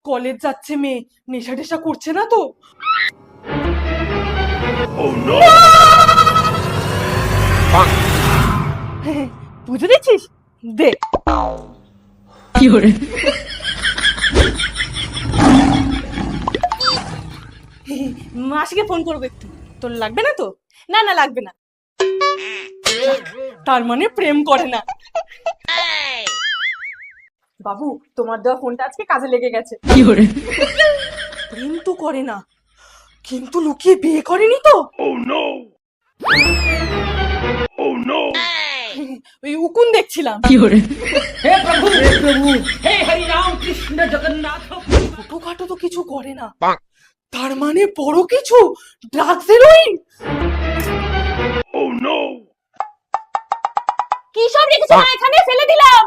College যাচ্ছে মেয়ে, নেশা টেশা করছে না তো? বুঝে দিচ্ছিস? দে। মাসিকে ফোন করবো একটু। তোর লাগবে না তো? না না লাগবে না। তার মানে প্রেম করে না। বাবু, তোমার দেওয়া ফোনটা আজকে কাজে লেগে গেছে। প্রেম তো করে না, কিন্তু লুকিয়ে বিয়ে করেনি তো? ওই উকুন দেখছিলাম। हे प्रभु हे हरि राम कृष्ण जगन्नाथ। ছোটখাটো তো কিছু করে না, তার মানে বড় কিছু, ড্রাগস হেরোইন। কি সব রেখেছো এখানে? ফেলে দিলাম।